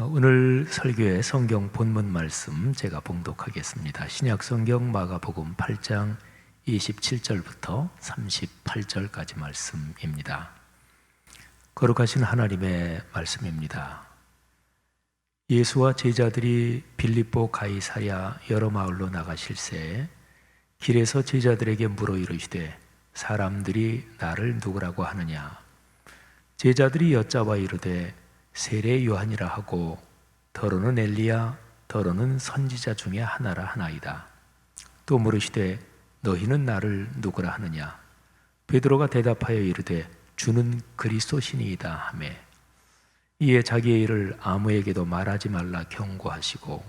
오늘 설교의 성경 본문 말씀 제가 봉독하겠습니다. 신약 성경 마가복음 8장 27절부터 38절까지 말씀입니다. 거룩하신 하나님의 말씀입니다. 예수와 제자들이 빌립보 가이사랴 여러 마을로 나가실새 길에서 제자들에게 물어 이르시되 사람들이 나를 누구라고 하느냐? 제자들이 여짜와 이르되 세례 요한이라 하고 더러는 엘리야 더러는 선지자 중에 하나라 하나이다. 또 물으시되 너희는 나를 누구라 하느냐? 베드로가 대답하여 이르되 주는 그리스도시니이다 하매 이에 자기의 일을 아무에게도 말하지 말라 경고하시고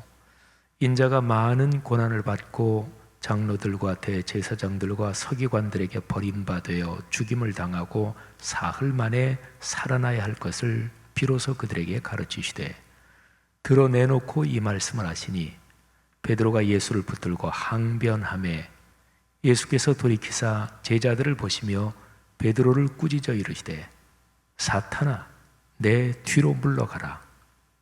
인자가 많은 고난을 받고 장로들과 대제사장들과 서기관들에게 버림받아 죽임을 당하고 사흘 만에 살아나야 할 것을 비로소 그들에게 가르치시되 드러내놓고 이 말씀을 하시니 베드로가 예수를 붙들고 항변하매 예수께서 돌이키사 제자들을 보시며 베드로를 꾸짖어 이르시되 사탄아 내 뒤로 물러가라.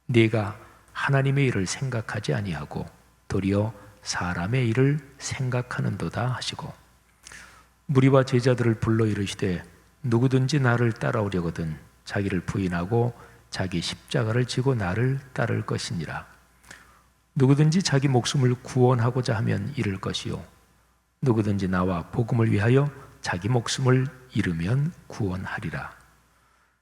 네가 하나님의 일을 생각하지 아니하고 도리어 사람의 일을 생각하는도다 하시고 무리와 제자들을 불러 이르시되 누구든지 나를 따라오려거든 자기를 부인하고 자기 십자가를 지고 나를 따를 것이니라. 누구든지 자기 목숨을 구원하고자 하면 잃을 것이요 누구든지 나와 복음을 위하여 자기 목숨을 잃으면 구원하리라.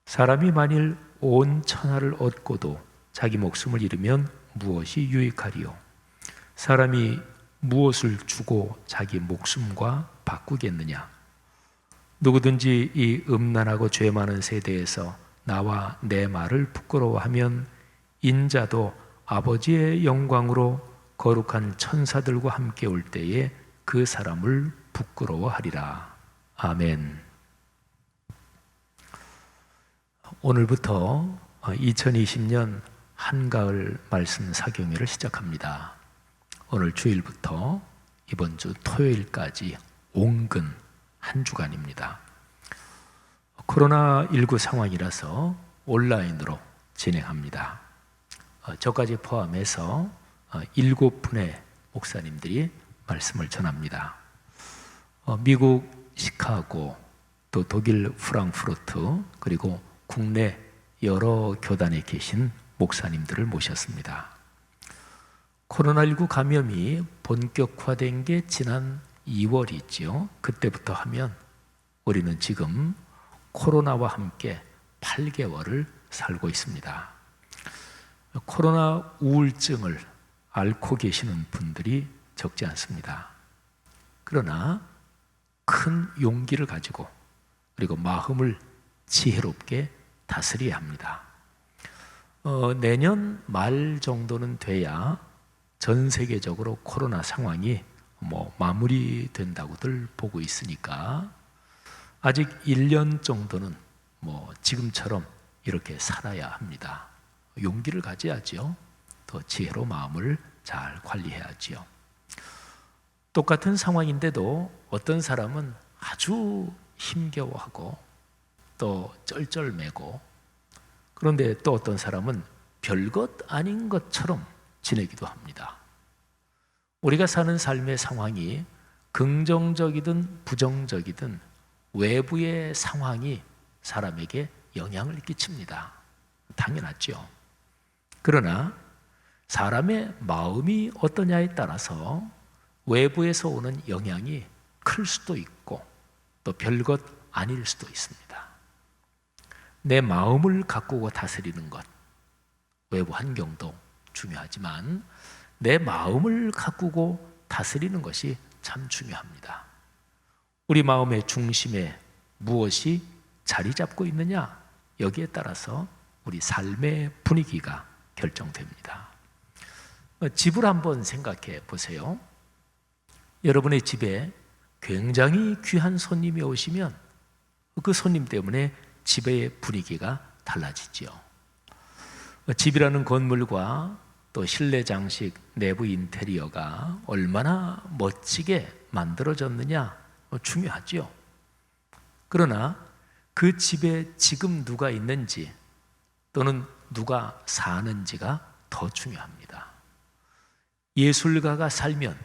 사람이 만일 온 천하를 얻고도 자기 목숨을 잃으면 무엇이 유익하리요? 사람이 무엇을 주고 자기 목숨과 바꾸겠느냐? 누구든지 이 음란하고 죄 많은 세대에서 나와 내 말을 부끄러워하면 인자도 아버지의 영광으로 거룩한 천사들과 함께 올 때에 그 사람을 부끄러워하리라. 아멘. 오늘부터 2020년 한가을 말씀 사경회를 시작합니다. 오늘 주일부터 이번 주 토요일까지 온근 한 주간입니다. 코로나19 상황이라서 온라인으로 진행합니다. 저까지 포함해서 7분의 목사님들이 말씀을 전합니다. 미국 시카고, 또 독일 프랑크푸르트, 그리고 국내 여러 교단에 계신 목사님들을 모셨습니다. 코로나19 감염이 본격화된 게 지난 2월이죠. 그때부터 하면 우리는 지금 코로나와 함께 8개월을 살고 있습니다. 코로나 우울증을 앓고 계시는 분들이 적지 않습니다. 그러나 큰 용기를 가지고 그리고 마음을 지혜롭게 다스려야 합니다. 내년 말 정도는 돼야 전 세계적으로 코로나 상황이 마무리된다고들 보고 있으니까 아직 1년 정도는 지금처럼 이렇게 살아야 합니다. 용기를 가져야죠. 더 지혜로 마음을 잘 관리해야지요. 똑같은 상황인데도 어떤 사람은 아주 힘겨워하고 또 쩔쩔매고 그런데 또 어떤 사람은 별것 아닌 것처럼 지내기도 합니다. 우리가 사는 삶의 상황이 긍정적이든 부정적이든 외부의 상황이 사람에게 영향을 끼칩니다. 당연하죠. 그러나 사람의 마음이 어떠냐에 따라서 외부에서 오는 영향이 클 수도 있고 또 별것 아닐 수도 있습니다. 내 마음을 가꾸고 다스리는 것, 외부 환경도 중요하지만 내 마음을 가꾸고 다스리는 것이 참 중요합니다. 우리 마음의 중심에 무엇이 자리 잡고 있느냐, 여기에 따라서 우리 삶의 분위기가 결정됩니다. 집을 한번 생각해 보세요. 여러분의 집에 굉장히 귀한 손님이 오시면 그 손님 때문에 집의 분위기가 달라지죠. 집이라는 건물과 또 실내 장식, 내부 인테리어가 얼마나 멋지게 만들어졌느냐 중요하죠. 그러나 그 집에 지금 누가 있는지, 또는 누가 사는지가 더 중요합니다. 예술가가 살면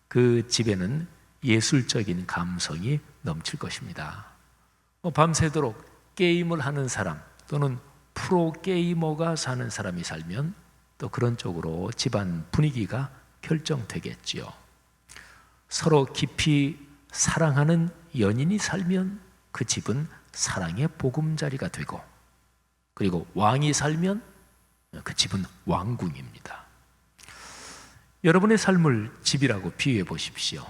그 집에는 예술적인 감성이 넘칠 것입니다. 밤새도록 게임을 하는 사람 또는 프로게이머가 사는 사람이 살면 또 그런 쪽으로 집안 분위기가 결정되겠지요. 서로 깊이 사랑하는 연인이 살면 그 집은 사랑의 보금자리가 되고, 그리고 왕이 살면 그 집은 왕궁입니다. 여러분의 삶을 집이라고 비유해 보십시오.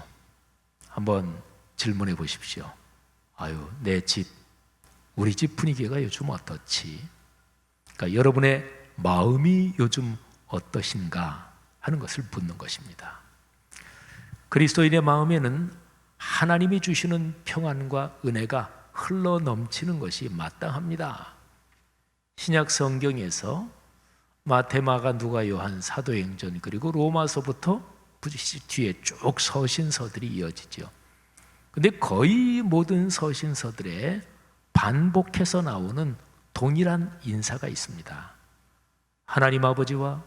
한번 질문해 보십시오. 아유, 내 집, 우리 집 분위기가 요즘 어떻지? 그러니까 여러분의 마음이 요즘 어떠신가 하는 것을 묻는 것입니다. 그리스도인의 마음에는 하나님이 주시는 평안과 은혜가 흘러 넘치는 것이 마땅합니다. 신약 성경에서 마태, 마가, 누가, 요한, 사도행전 그리고 로마서부터 뒤에 쭉 서신서들이 이어지죠. 근데 거의 모든 서신서들에 반복해서 나오는 동일한 인사가 있습니다. 하나님 아버지와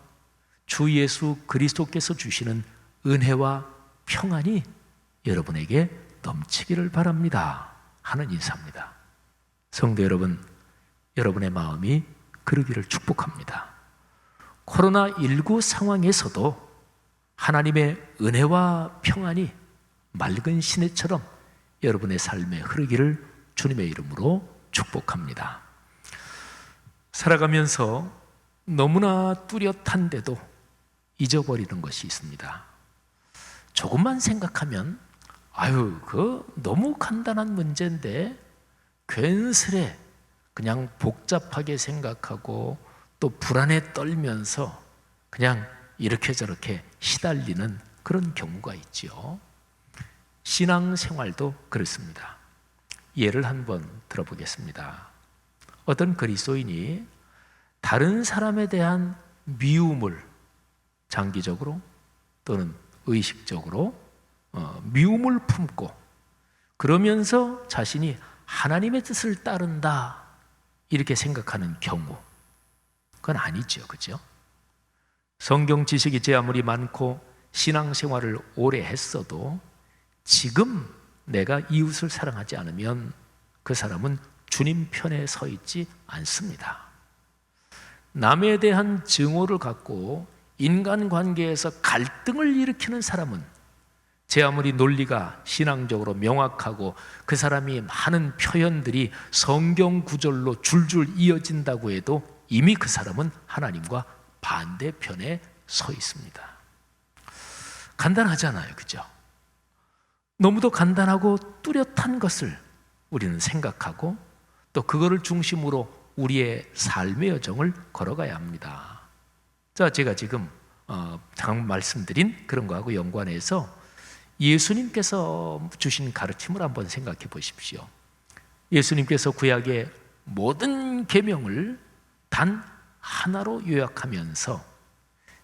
주 예수 그리스도께서 주시는 은혜와 평안이 여러분에게 넘치기를 바랍니다 하는 인사입니다. 성도 여러분, 여러분의 마음이 그러기를 축복합니다. 코로나19 상황에서도 하나님의 은혜와 평안이 맑은 시내처럼 여러분의 삶에 흐르기를 주님의 이름으로 축복합니다. 살아가면서 너무나 뚜렷한데도 잊어버리는 것이 있습니다. 조금만 생각하면 아유, 너무 간단한 문제인데 괜스레 그냥 복잡하게 생각하고 또 불안에 떨면서 그냥 이렇게 저렇게 시달리는 그런 경우가 있지요. 신앙생활도 그렇습니다. 예를 한번 들어보겠습니다. 어떤 그리스도인이 다른 사람에 대한 미움을 장기적으로 또는 의식적으로 미움을 품고 그러면서 자신이 하나님의 뜻을 따른다 이렇게 생각하는 경우, 그건 아니죠, 그죠? 성경 지식이 제 아무리 많고 신앙생활을 오래 했어도 지금 내가 이웃을 사랑하지 않으면 그 사람은 주님 편에 서 있지 않습니다. 남에 대한 증오를 갖고 인간관계에서 갈등을 일으키는 사람은 제 아무리 논리가 신앙적으로 명확하고 그 사람이 하는 표현들이 성경 구절로 줄줄 이어진다고 해도 이미 그 사람은 하나님과 반대편에 서 있습니다. 간단하잖아요, 그죠? 너무도 간단하고 뚜렷한 것을 우리는 생각하고 또 그거를 중심으로 우리의 삶의 여정을 걸어가야 합니다. 자, 제가 지금 방금 말씀드린 그런 거하고 연관해서 예수님께서 주신 가르침을 한번 생각해 보십시오. 예수님께서 구약의 모든 계명을 단 하나로 요약하면서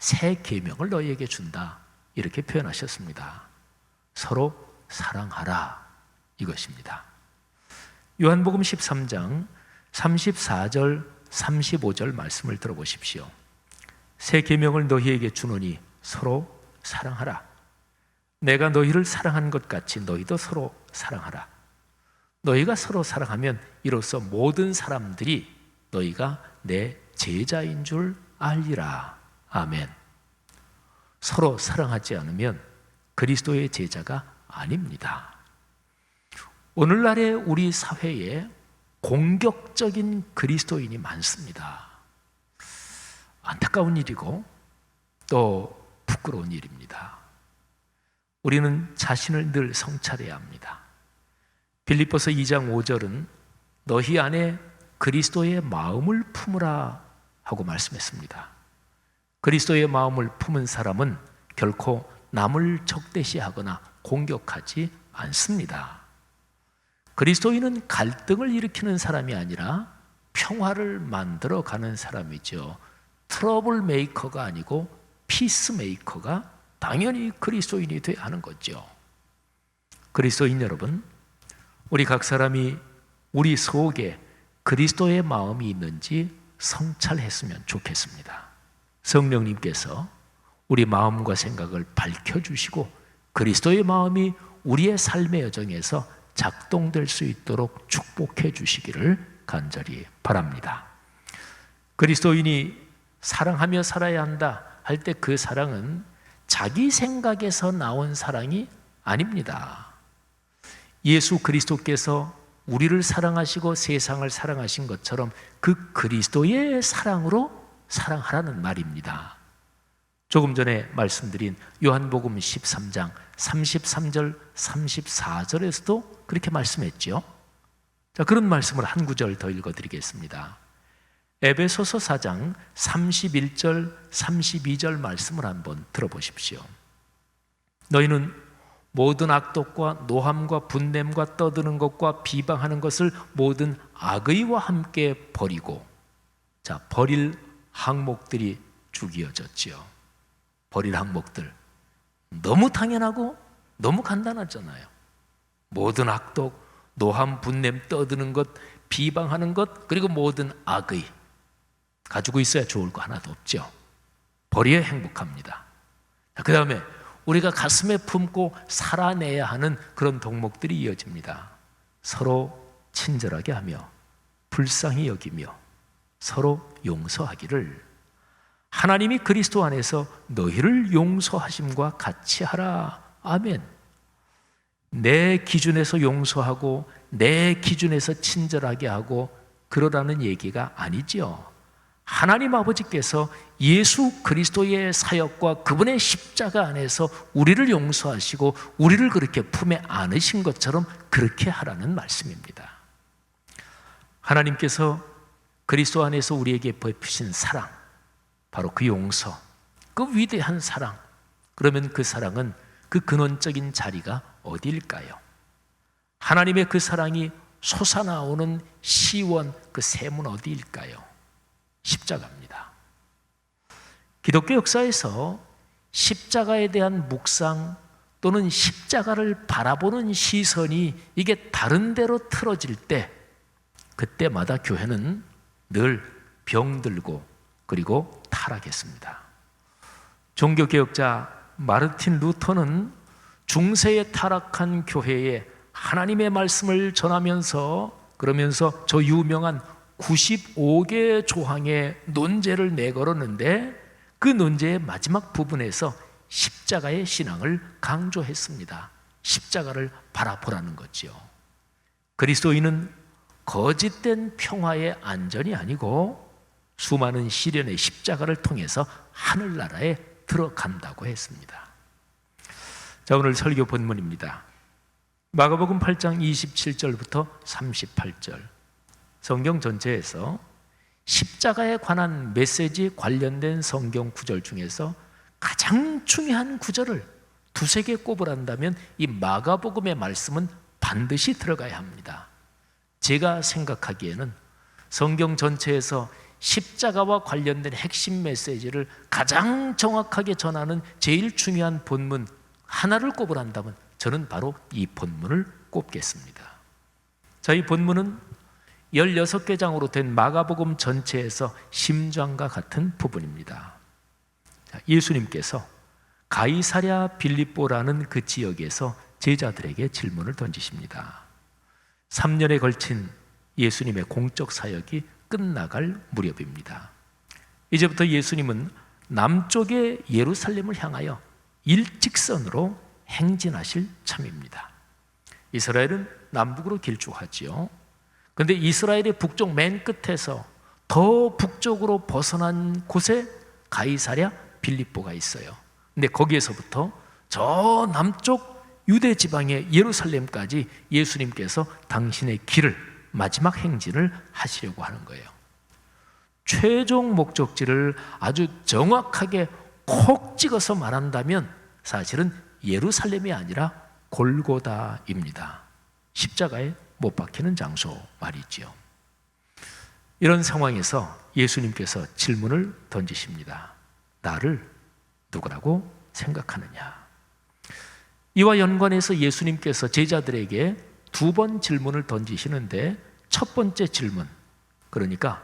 새 계명을 너희에게 준다 이렇게 표현하셨습니다. 서로 사랑하라 이것입니다. 요한복음 13장 34절 35절 말씀을 들어보십시오. 새 계명을 너희에게 주노니 서로 사랑하라. 내가 너희를 사랑한 것 같이 너희도 서로 사랑하라. 너희가 서로 사랑하면 이로써 모든 사람들이 너희가 내 제자인 줄 알리라. 아멘. 서로 사랑하지 않으면 그리스도의 제자가 아닙니다. 오늘날의 우리 사회에 공격적인 그리스도인이 많습니다. 안타까운 일이고 또 부끄러운 일입니다. 우리는 자신을 늘 성찰해야 합니다. 빌립보서 2장 5절은 너희 안에 그리스도의 마음을 품으라 하고 말씀했습니다. 그리스도의 마음을 품은 사람은 결코 남을 적대시하거나 공격하지 않습니다. 그리스도인은 갈등을 일으키는 사람이 아니라 평화를 만들어가는 사람이죠. 트러블 메이커가 아니고 피스 메이커가 당연히 그리스도인이 돼야 하는 거죠. 그리스도인 여러분, 우리 각 사람이 우리 속에 그리스도의 마음이 있는지 성찰했으면 좋겠습니다. 성령님께서 우리 마음과 생각을 밝혀주시고 그리스도의 마음이 우리의 삶의 여정에서 작동될 수 있도록 축복해 주시기를 간절히 바랍니다. 그리스도인이 사랑하며 살아야 한다 할 때 그 사랑은 자기 생각에서 나온 사랑이 아닙니다. 예수 그리스도께서 우리를 사랑하시고 세상을 사랑하신 것처럼 그 그리스도의 사랑으로 사랑하라는 말입니다. 조금 전에 말씀드린 요한복음 13장 33절 34절에서도 그렇게 말씀했죠. 자, 그런 말씀을 한 구절 더 읽어드리겠습니다. 에베소서 4장 31절 32절 말씀을 한번 들어보십시오. 너희는 모든 악독과 노함과 분냄과 떠드는 것과 비방하는 것을 모든 악의와 함께 버리고, 자, 버릴 항목들이 주기어졌지요. 버릴 항목들 너무 당연하고 너무 간단하잖아요. 모든 악독, 노함, 분냄, 떠드는 것, 비방하는 것, 그리고 모든 악의 가지고 있어야 좋을 거 하나도 없죠. 버려야 행복합니다. 그 다음에 우리가 가슴에 품고 살아내야 하는 그런 덕목들이 이어집니다. 서로 친절하게 하며 불쌍히 여기며 서로 용서하기를 하나님이 그리스도 안에서 너희를 용서하심과 같이 하라. 아멘. 내 기준에서 용서하고 내 기준에서 친절하게 하고 그러라는 얘기가 아니죠. 하나님 아버지께서 예수 그리스도의 사역과 그분의 십자가 안에서 우리를 용서하시고 우리를 그렇게 품에 안으신 것처럼 그렇게 하라는 말씀입니다. 하나님께서 그리스도 안에서 우리에게 베푸신 사랑, 바로 그 용서, 그 위대한 사랑, 그러면 그 사랑은 그 근원적인 자리가 어디일까요? 하나님의 그 사랑이 솟아나오는 시원, 그 샘은 어디일까요? 십자가입니다. 기독교 역사에서 십자가에 대한 묵상 또는 십자가를 바라보는 시선이 이게 다른 데로 틀어질 때, 그때마다 교회는 늘 병들고 그리고 타락했습니다. 종교개혁자 마르틴 루터는 중세에 타락한 교회에 하나님의 말씀을 전하면서 그러면서 저 유명한 95개 조항의 논제를 내걸었는데 그 논제의 마지막 부분에서 십자가의 신앙을 강조했습니다. 십자가를 바라보라는 거지요. 그리스도인은 거짓된 평화의 안전이 아니고 수많은 시련의 십자가를 통해서 하늘나라에 들어간다고 했습니다. 자, 오늘 설교 본문입니다. 마가복음 8장 27절부터 38절. 성경 전체에서 십자가에 관한 메시지 관련된 성경 구절 중에서 가장 중요한 구절을 두세 개 꼽으란다면 이 마가복음의 말씀은 반드시 들어가야 합니다. 제가 생각하기에는 성경 전체에서 십자가와 관련된 핵심 메시지를 가장 정확하게 전하는 제일 중요한 본문 하나를 꼽으란다면 저는 바로 이 본문을 꼽겠습니다. 자, 이 본문은 16개 장으로 된 마가복음 전체에서 심장과 같은 부분입니다. 예수님께서 가이사랴 빌립보라는 그 지역에서 제자들에게 질문을 던지십니다. 3년에 걸친 예수님의 공적 사역이 끝나갈 무렵입니다. 이제부터 예수님은 남쪽의 예루살렘을 향하여 일직선으로 행진하실 참입니다. 이스라엘은 남북으로 길쭉하지요. 그런데 이스라엘의 북쪽 맨 끝에서 더 북쪽으로 벗어난 곳에 가이사랴 빌립보가 있어요. 근데 거기에서부터 저 남쪽 유대 지방의 예루살렘까지 예수님께서 당신의 길을, 마지막 행진을 하시려고 하는 거예요. 최종 목적지를 아주 정확하게 콕 찍어서 말한다면 사실은 예루살렘이 아니라 골고다입니다. 십자가에 못 박히는 장소 말이지요. 이런 상황에서 예수님께서 질문을 던지십니다. 나를 누구라고 생각하느냐? 이와 연관해서 예수님께서 제자들에게 두 번 질문을 던지시는데 첫 번째 질문, 그러니까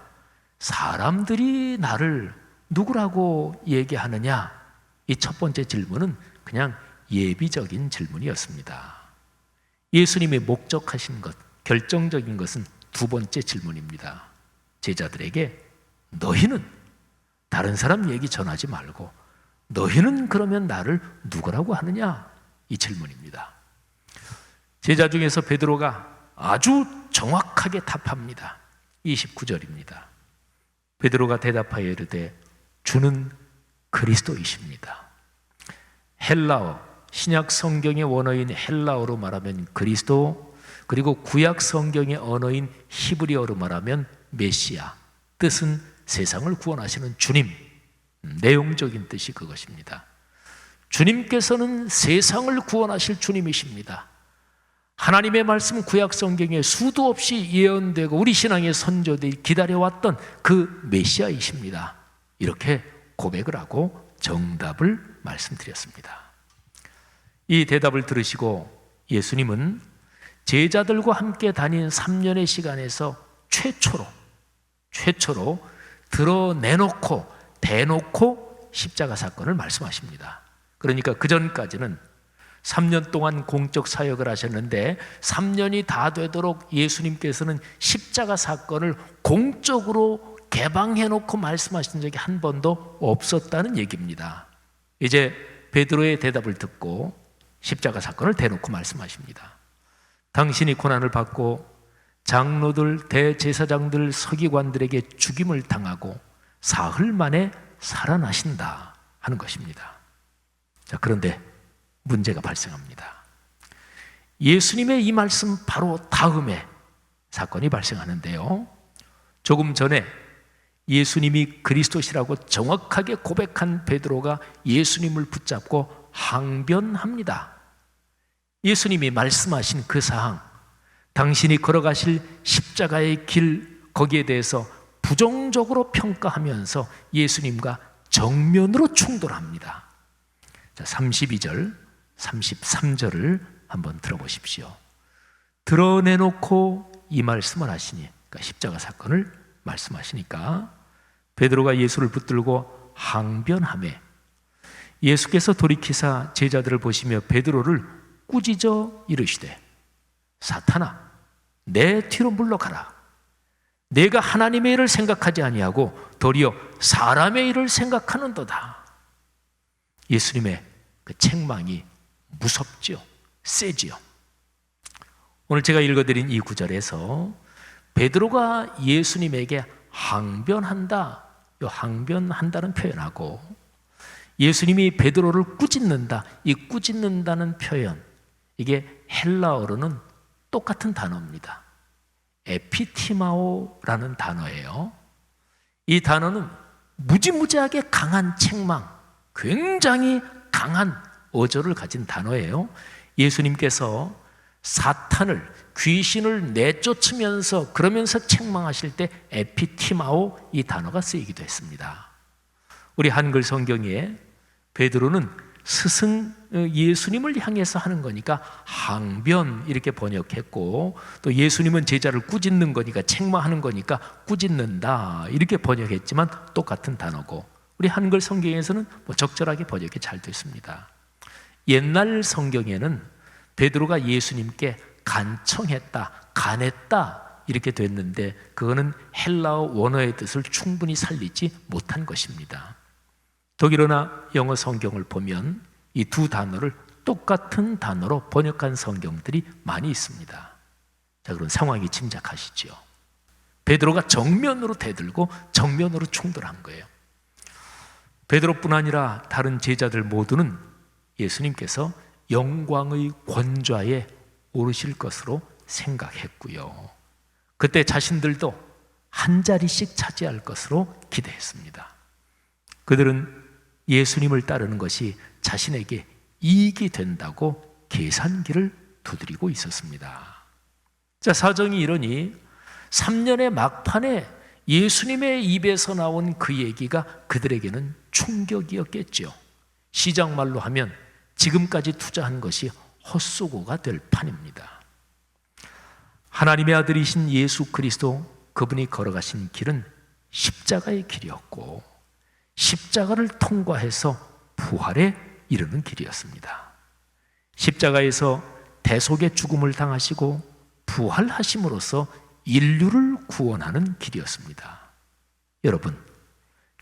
사람들이 나를 누구라고 얘기하느냐? 이 첫 번째 질문은 그냥 예비적인 질문이었습니다. 예수님이 목적하신 것, 결정적인 것은 두 번째 질문입니다. 제자들에게 너희는 다른 사람 얘기 전하지 말고 너희는 그러면 나를 누구라고 하느냐? 이 질문입니다. 제자 중에서 베드로가 아주 정확하게 답합니다. 29절입니다. 베드로가 대답하여 이르되 주는 그리스도이십니다. 헬라어, 신약 성경의 원어인 헬라어로 말하면 그리스도, 그리고 구약 성경의 언어인 히브리어로 말하면 메시아, 뜻은 세상을 구원하시는 주님, 내용적인 뜻이 그것입니다. 주님께서는 세상을 구원하실 주님이십니다. 하나님의 말씀 구약 성경에 수도 없이 예언되고 우리 신앙의 선조들이 기다려왔던 그 메시아이십니다. 이렇게 고백을 하고 정답을 말씀드렸습니다. 이 대답을 들으시고 예수님은 제자들과 함께 다닌 3년의 시간에서 최초로 드러내놓고 대놓고 십자가 사건을 말씀하십니다. 그러니까 그전까지는 3년 동안 공적 사역을 하셨는데 3년이 다 되도록 예수님께서는 십자가 사건을 공적으로 개방해놓고 말씀하신 적이 한 번도 없었다는 얘기입니다. 이제 베드로의 대답을 듣고 십자가 사건을 대놓고 말씀하십니다. 당신이 고난을 받고 장로들, 대제사장들, 서기관들에게 죽임을 당하고 사흘 만에 살아나신다 하는 것입니다. 자, 그런데 문제가 발생합니다. 예수님의 이 말씀 바로 다음에 사건이 발생하는데요. 조금 전에 예수님이 그리스도시라고 정확하게 고백한 베드로가 예수님을 붙잡고 항변합니다. 예수님이 말씀하신 그 사항, 당신이 걸어가실 십자가의 길, 거기에 대해서 부정적으로 평가하면서 예수님과 정면으로 충돌합니다. 자, 32절, 33절을 한번 들어보십시오. 드러내놓고 이 말씀을 하시니, 그러니까 십자가 사건을 말씀하시니까 베드로가 예수를 붙들고 항변하매 예수께서 돌이키사 제자들을 보시며 베드로를 꾸짖어 이르시되 사탄아 내 뒤로 물러가라. 내가 하나님의 일을 생각하지 아니하고 도리어 사람의 일을 생각하는도다. 예수님의 그 책망이 무섭지요, 세지요. 오늘 제가 읽어드린 이 구절에서 베드로가 예수님에게 항변한다, 이 항변한다는 표현하고 예수님이 베드로를 꾸짖는다, 이 꾸짖는다는 표현, 이게 헬라어로는 똑같은 단어입니다. 에피티마오라는 단어예요. 이 단어는 무지무지하게 강한 책망, 굉장히 강한 어조를 가진 단어예요. 예수님께서 사탄을, 귀신을 내쫓으면서 그러면서 책망하실 때 에피티마오 이 단어가 쓰이기도 했습니다. 우리 한글 성경에 베드로는 스승 예수님을 향해서 하는 거니까 항변 이렇게 번역했고, 또 예수님은 제자를 꾸짖는 거니까 책망하는 거니까 꾸짖는다 이렇게 번역했지만 똑같은 단어고, 우리 한글 성경에서는 적절하게 번역이 잘 됐습니다. 옛날 성경에는 베드로가 예수님께 간청했다, 간했다 이렇게 됐는데 그거는 헬라어 원어의 뜻을 충분히 살리지 못한 것입니다. 독일어나 영어 성경을 보면 이 두 단어를 똑같은 단어로 번역한 성경들이 많이 있습니다. 자, 그런 상황이 짐작하시죠. 베드로가 정면으로 대들고 정면으로 충돌한 거예요. 베드로뿐 아니라 다른 제자들 모두는 예수님께서 영광의 권좌에 오르실 것으로 생각했고요. 그때 자신들도 한 자리씩 차지할 것으로 기대했습니다. 그들은 예수님을 따르는 것이 자신에게 이익이 된다고 계산기를 두드리고 있었습니다. 자, 사정이 이러니 3년의 막판에 예수님의 입에서 나온 그 얘기가 그들에게는 충격이었겠죠. 시장말로 하면 지금까지 투자한 것이 헛수고가 될 판입니다. 하나님의 아들이신 예수 그리스도, 그분이 걸어가신 길은 십자가의 길이었고 십자가를 통과해서 부활에 이르는 길이었습니다. 십자가에서 대속의 죽음을 당하시고 부활하심으로써 인류를 구원하는 길이었습니다. 여러분,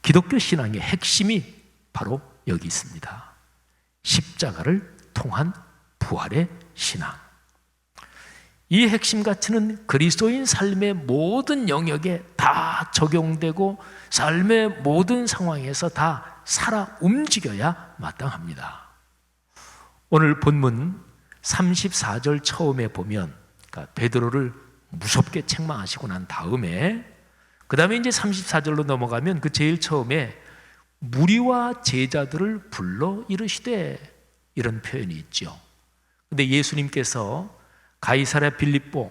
기독교 신앙의 핵심이 바로 여기 있습니다. 십자가를 통한 부활의 신앙. 이 핵심 가치는 그리스도인 삶의 모든 영역에 다 적용되고 삶의 모든 상황에서 다 살아 움직여야 마땅합니다. 오늘 본문 34절 처음에 보면, 그러니까 베드로를 무섭게 책망하시고 난 다음에 그 다음에 이제 34절로 넘어가면 그 제일 처음에 무리와 제자들을 불러 이르시되, 이런 표현이 있죠. 근데 예수님께서 가이사랴 빌립보,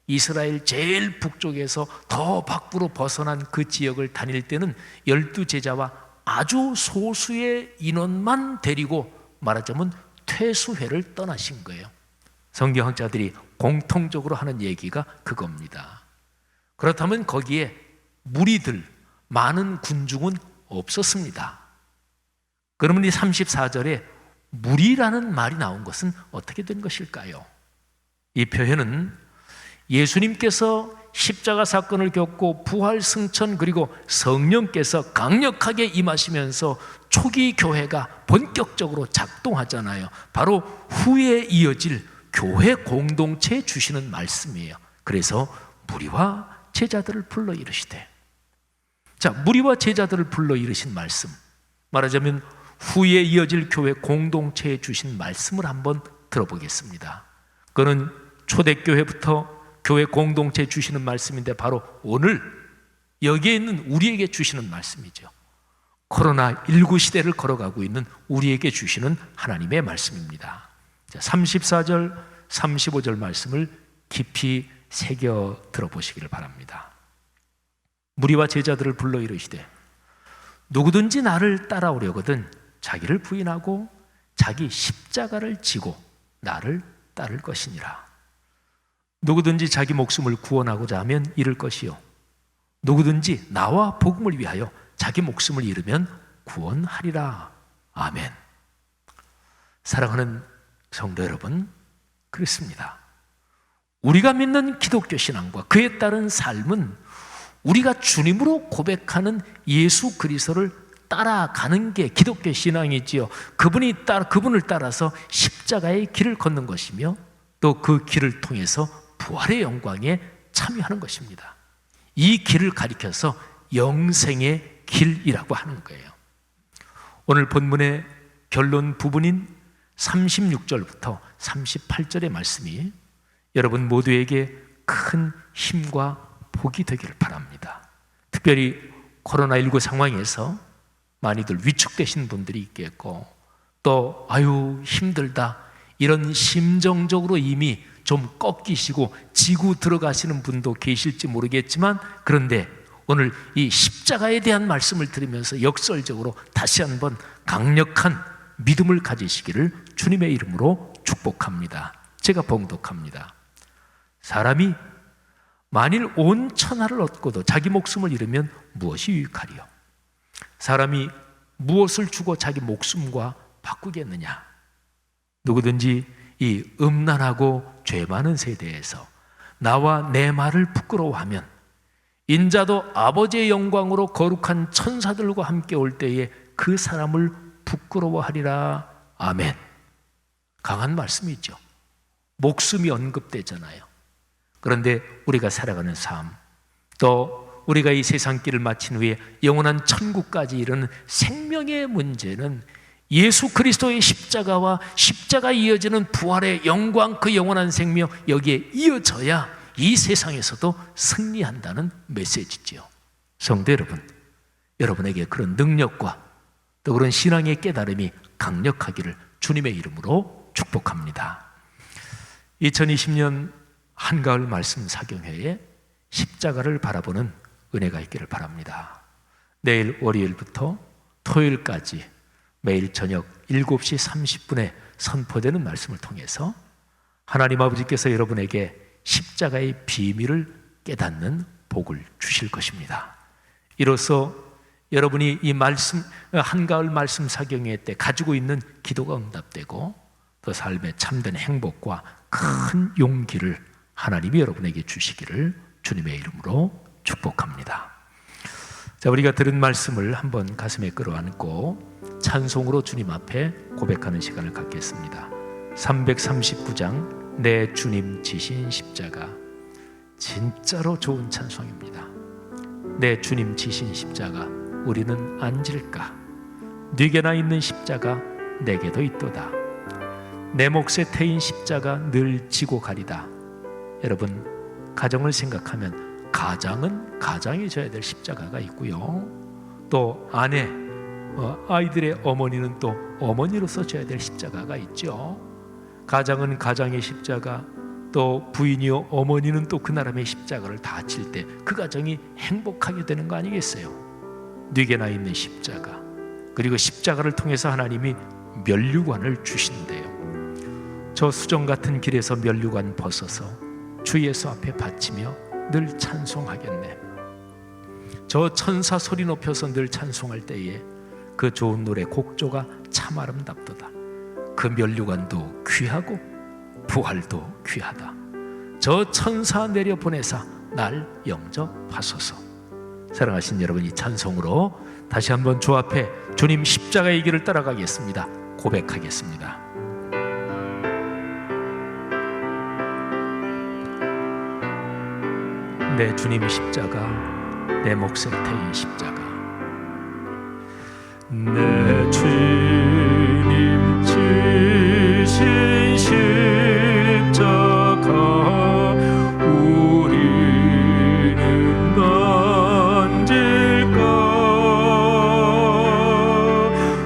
이스라엘 제일 북쪽에서 더 밖으로 벗어난 그 지역을 다닐 때는 12제자와 아주 소수의 인원만 데리고 말하자면 퇴수회를 떠나신 거예요. 성경학자들이 공통적으로 하는 얘기가 그겁니다. 그렇다면 거기에 무리들, 많은 군중은 없었습니다. 그러면 이 34절에 무리라는 말이 나온 것은 어떻게 된 것일까요? 이 표현은 예수님께서 십자가 사건을 겪고 부활 승천 그리고 성령께서 강력하게 임하시면서 초기 교회가 본격적으로 작동하잖아요. 바로 후에 이어질 교회 공동체에 주시는 말씀이에요. 그래서 무리와 제자들을 불러 이르시되, 자, 무리와 제자들을 불러 이르신 말씀, 말하자면 후에 이어질 교회 공동체에 주신 말씀을 한번 들어보겠습니다. 그는 초대교회부터 교회 공동체에 주시는 말씀인데 바로 오늘 여기에 있는 우리에게 주시는 말씀이죠. 코로나19 시대를 걸어가고 있는 우리에게 주시는 하나님의 말씀입니다. 34절, 35절 말씀을 깊이 새겨 들어보시기를 바랍니다. 무리와 제자들을 불러 이르시되 누구든지 나를 따라오려거든 자기를 부인하고 자기 십자가를 지고 나를 따를 것이니라. 누구든지 자기 목숨을 구원하고자 하면 잃을 것이요 누구든지 나와 복음을 위하여 자기 목숨을 잃으면 구원하리라. 아멘. 사랑하는 성도 여러분, 그렇습니다. 우리가 믿는 기독교 신앙과 그에 따른 삶은 우리가 주님으로 고백하는 예수 그리스도를 따라가는 게 기독교 신앙이지요. 그분을 따라서 십자가의 길을 걷는 것이며 또 그 길을 통해서 부활의 영광에 참여하는 것입니다. 이 길을 가리켜서 영생의 길이라고 하는 거예요. 오늘 본문의 결론 부분인 36절부터 38절의 말씀이 여러분 모두에게 큰 힘과 복이 되기를 바랍니다. 특별히 코로나19 상황에서 많이들 위축되신 분들이 있겠고 또 아유 힘들다 이런 심정적으로 이미 좀 꺾이시고 지고 들어가시는 분도 계실지 모르겠지만 그런데 오늘 이 십자가에 대한 말씀을 들으면서 역설적으로 다시 한번 강력한 믿음을 가지시기를 주님의 이름으로 축복합니다. 제가 봉독합니다. 사람이 만일 온 천하를 얻고도 자기 목숨을 잃으면 무엇이 유익하리요? 사람이 무엇을 주고 자기 목숨과 바꾸겠느냐? 누구든지 이 음란하고 죄 많은 세대에서 나와 내 말을 부끄러워하면 인자도 아버지의 영광으로 거룩한 천사들과 함께 올 때에 그 사람을 부끄러워하리라. 아멘. 강한 말씀이죠. 목숨이 언급되잖아요. 그런데 우리가 살아가는 삶, 또 우리가 이 세상길을 마친 후에 영원한 천국까지 이르는 생명의 문제는 예수 그리스도의 십자가와 십자가에 이어지는 부활의 영광, 그 영원한 생명, 여기에 이어져야 이 세상에서도 승리한다는 메시지지요. 성도 여러분, 여러분에게 그런 능력과 또 그런 신앙의 깨달음이 강력하기를 주님의 이름으로 축복합니다. 2020년 한가을 말씀 사경회에 십자가를 바라보는 은혜가 있기를 바랍니다. 내일 월요일부터 토요일까지 매일 저녁 7시 30분에 선포되는 말씀을 통해서 하나님 아버지께서 여러분에게 십자가의 비밀을 깨닫는 복을 주실 것입니다. 이로써 여러분이 이 말씀, 한가을 말씀 사경회 때 가지고 있는 기도가 응답되고 또 삶의 참된 행복과 큰 용기를 하나님이 여러분에게 주시기를 주님의 이름으로 축복합니다. 자, 우리가 들은 말씀을 한번 가슴에 끌어안고 찬송으로 주님 앞에 고백하는 시간을 갖겠습니다. 339장 내 주님 지신 십자가, 진짜로 좋은 찬송입니다. 내 주님 지신 십자가 우리는 안 질까? 네게나 있는 십자가 내게도 있도다. 내 몫에 태인 십자가 늘 지고 가리다. 여러분, 가정을 생각하면 가장은 가장이 져야 될 십자가가 있고요, 또 아내, 아이들의 어머니는 또 어머니로서 져야 될 십자가가 있죠. 가장은 가장의 십자가, 또 부인이요 어머니는 또 그 나름의 십자가를 다 질 때 그 가정이 행복하게 되는 거 아니겠어요? 네게나 있는 십자가, 그리고 십자가를 통해서 하나님이 면류관을 주신대요. 저 수정 같은 길에서 면류관 벗어서 주 예수 앞에 바치며 늘 찬송하겠네. 저 천사 소리 높여서 늘 찬송할 때에 그 좋은 노래 곡조가 참 아름답도다. 그 면류관도 귀하고 부활도 귀하다. 저 천사 내려 보내사 날 영접하소서. 사랑하신 여러분, 이 찬송으로 다시 한번 주 앞에 주님 십자가의 길을 따라가겠습니다. 고백하겠습니다. 내 주님 십자가, 내 몫에 태인 십자가. 내 주님 지신 십자가 우리는 안 질까?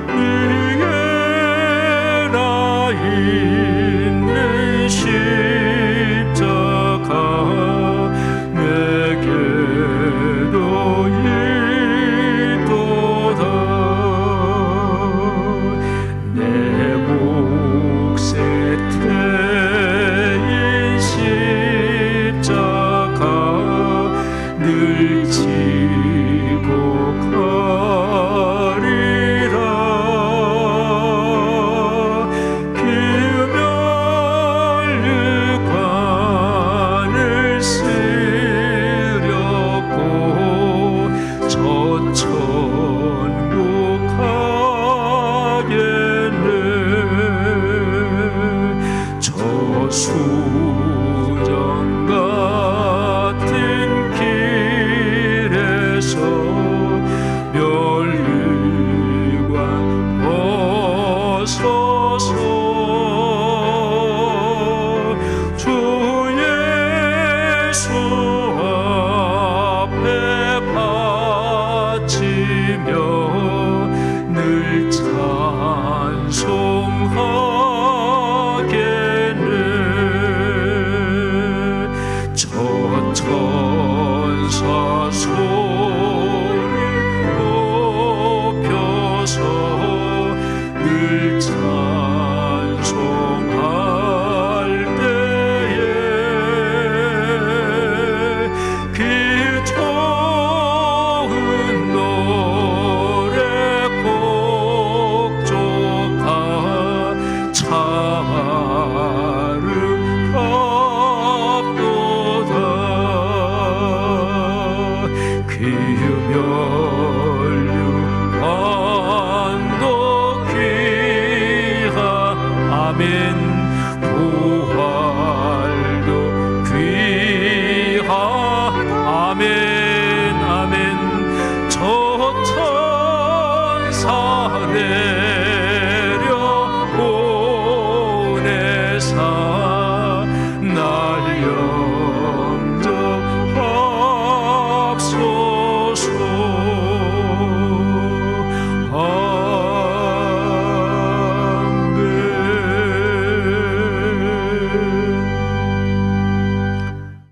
네게나 있는 십자가 내게도 있도다. 내 몫에 태인 십자가 늘 지고 가리라. 그 면류관을 쓰려고 저 천국 가겠네. 저 수정 같은 길에서 면류관 벗어서 주 예수 앞에 바치며 늘 찬송하겠네. 저 천사 소리 높여서 늘 찬송할 때에 그 좋은 노래 곡조가 참 아름답도다. 그 유명